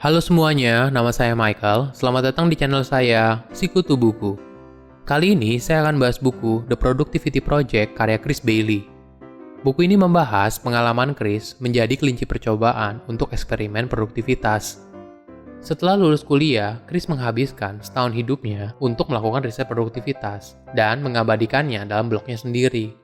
Halo semuanya, nama saya Michael. Selamat datang di channel saya, Sikutu Buku. Kali ini saya akan bahas buku The Productivity Project karya Chris Bailey. Buku ini membahas pengalaman Chris menjadi kelinci percobaan untuk eksperimen produktivitas. Setelah lulus kuliah, Chris menghabiskan setahun hidupnya untuk melakukan riset produktivitas dan mengabadikannya dalam blognya sendiri.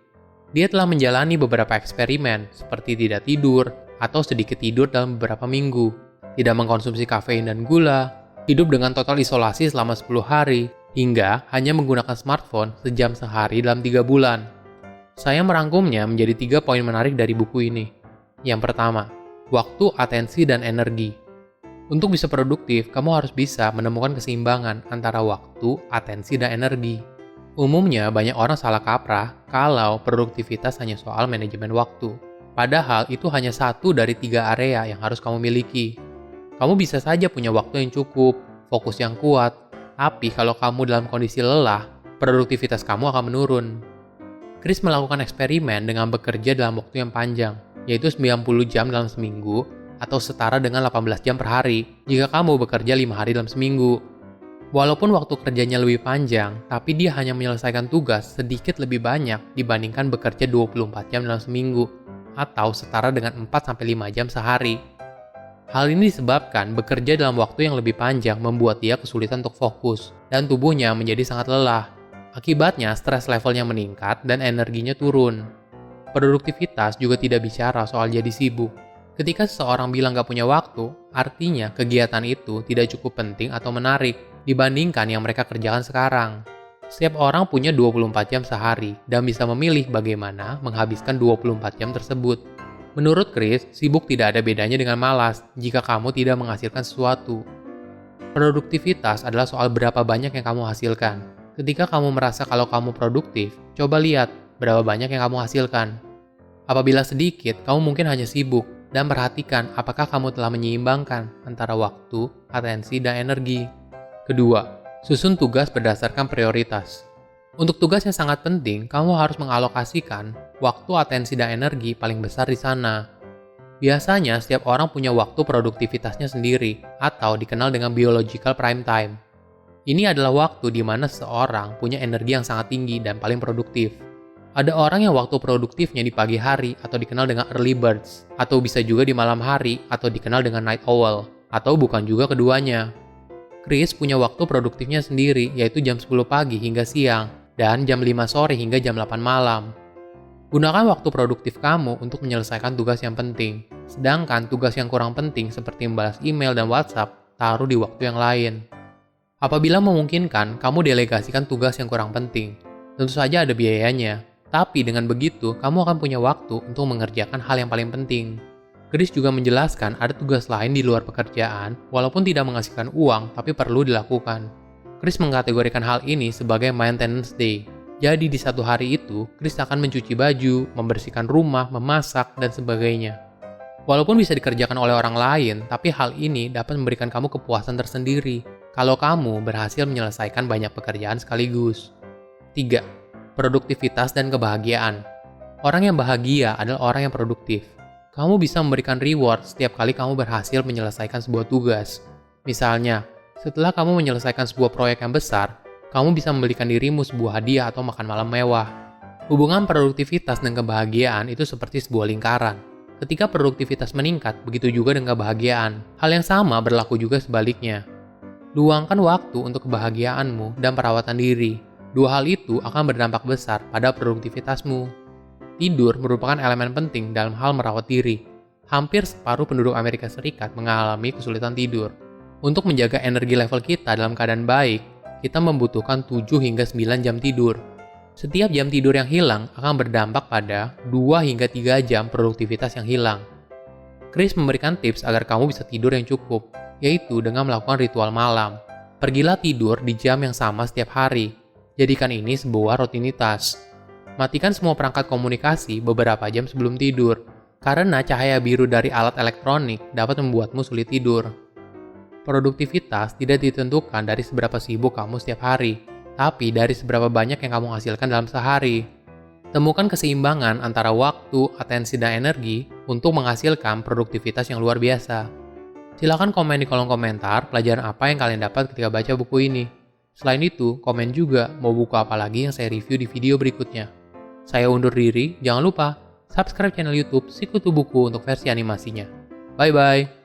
Dia telah menjalani beberapa eksperimen seperti tidak tidur atau sedikit tidur dalam beberapa minggu, tidak mengkonsumsi kafein dan gula, hidup dengan total isolasi selama 10 hari, hingga hanya menggunakan smartphone sejam sehari dalam 3 bulan. Saya merangkumnya menjadi 3 poin menarik dari buku ini. Yang pertama, waktu, atensi, dan energi. Untuk bisa produktif, kamu harus bisa menemukan keseimbangan antara waktu, atensi, dan energi. Umumnya, banyak orang salah kaprah kalau produktivitas hanya soal manajemen waktu. Padahal itu hanya satu dari 3 area yang harus kamu miliki. Kamu bisa saja punya waktu yang cukup, fokus yang kuat, tapi kalau kamu dalam kondisi lelah, produktivitas kamu akan menurun. Chris melakukan eksperimen dengan bekerja dalam waktu yang panjang, yaitu 90 jam dalam seminggu, atau setara dengan 18 jam per hari, jika kamu bekerja 5 hari dalam seminggu. Walaupun waktu kerjanya lebih panjang, tapi dia hanya menyelesaikan tugas sedikit lebih banyak dibandingkan bekerja 24 jam dalam seminggu, atau setara dengan 4-5 jam sehari. Hal ini disebabkan bekerja dalam waktu yang lebih panjang membuat dia kesulitan untuk fokus, dan tubuhnya menjadi sangat lelah. Akibatnya, stres levelnya meningkat dan energinya turun. Produktivitas juga tidak bicara soal jadi sibuk. Ketika seseorang bilang gak punya waktu, artinya kegiatan itu tidak cukup penting atau menarik dibandingkan yang mereka kerjakan sekarang. Setiap orang punya 24 jam sehari dan bisa memilih bagaimana menghabiskan 24 jam tersebut. Menurut Chris, sibuk tidak ada bedanya dengan malas jika kamu tidak menghasilkan sesuatu. Produktivitas adalah soal berapa banyak yang kamu hasilkan. Ketika kamu merasa kalau kamu produktif, coba lihat berapa banyak yang kamu hasilkan. Apabila sedikit, kamu mungkin hanya sibuk, dan perhatikan apakah kamu telah menyeimbangkan antara waktu, atensi, dan energi. Kedua, susun tugas berdasarkan prioritas. Untuk tugas yang sangat penting, kamu harus mengalokasikan waktu, atensi, dan energi paling besar di sana. Biasanya, setiap orang punya waktu produktivitasnya sendiri, atau dikenal dengan biological prime time. Ini adalah waktu di mana seseorang punya energi yang sangat tinggi dan paling produktif. Ada orang yang waktu produktifnya di pagi hari, atau dikenal dengan early birds, atau bisa juga di malam hari, atau dikenal dengan night owl, atau bukan juga keduanya. Chris punya waktu produktifnya sendiri, yaitu jam 10 pagi hingga siang, dan jam 5 sore hingga jam 8 malam. Gunakan waktu produktif kamu untuk menyelesaikan tugas yang penting, sedangkan tugas yang kurang penting seperti membalas email dan WhatsApp, taruh di waktu yang lain. Apabila memungkinkan, kamu delegasikan tugas yang kurang penting. Tentu saja ada biayanya, tapi dengan begitu, kamu akan punya waktu untuk mengerjakan hal yang paling penting. Chris juga menjelaskan ada tugas lain di luar pekerjaan, walaupun tidak menghasilkan uang, tapi perlu dilakukan. Chris mengkategorikan hal ini sebagai maintenance day. Jadi di satu hari itu, Chris akan mencuci baju, membersihkan rumah, memasak, dan sebagainya. Walaupun bisa dikerjakan oleh orang lain, tapi hal ini dapat memberikan kamu kepuasan tersendiri kalau kamu berhasil menyelesaikan banyak pekerjaan sekaligus. 3. Produktivitas dan kebahagiaan. Orang yang bahagia adalah orang yang produktif. Kamu bisa memberikan reward setiap kali kamu berhasil menyelesaikan sebuah tugas. Misalnya, setelah kamu menyelesaikan sebuah proyek yang besar, kamu bisa membelikan dirimu sebuah hadiah atau makan malam mewah. Hubungan produktivitas dan kebahagiaan itu seperti sebuah lingkaran. Ketika produktivitas meningkat, begitu juga dengan kebahagiaan. Hal yang sama berlaku juga sebaliknya. Luangkan waktu untuk kebahagiaanmu dan perawatan diri. 2 hal itu akan berdampak besar pada produktivitasmu. Tidur merupakan elemen penting dalam hal merawat diri. Hampir separuh penduduk Amerika Serikat mengalami kesulitan tidur. Untuk menjaga energi level kita dalam keadaan baik, kita membutuhkan 7 hingga 9 jam tidur. Setiap jam tidur yang hilang akan berdampak pada 2 hingga 3 jam produktivitas yang hilang. Chris memberikan tips agar kamu bisa tidur yang cukup, yaitu dengan melakukan ritual malam. Pergilah tidur di jam yang sama setiap hari. Jadikan ini sebuah rutinitas. Matikan semua perangkat komunikasi beberapa jam sebelum tidur, karena cahaya biru dari alat elektronik dapat membuatmu sulit tidur. Produktivitas tidak ditentukan dari seberapa sibuk kamu setiap hari, tapi dari seberapa banyak yang kamu hasilkan dalam sehari. Temukan keseimbangan antara waktu, atensi, dan energi untuk menghasilkan produktivitas yang luar biasa. Silahkan komen di kolom komentar pelajaran apa yang kalian dapat ketika baca buku ini. Selain itu, komen juga mau buku apa lagi yang saya review di video berikutnya. Saya undur diri, jangan lupa subscribe channel YouTube Sikutu Buku untuk versi animasinya. Bye-bye!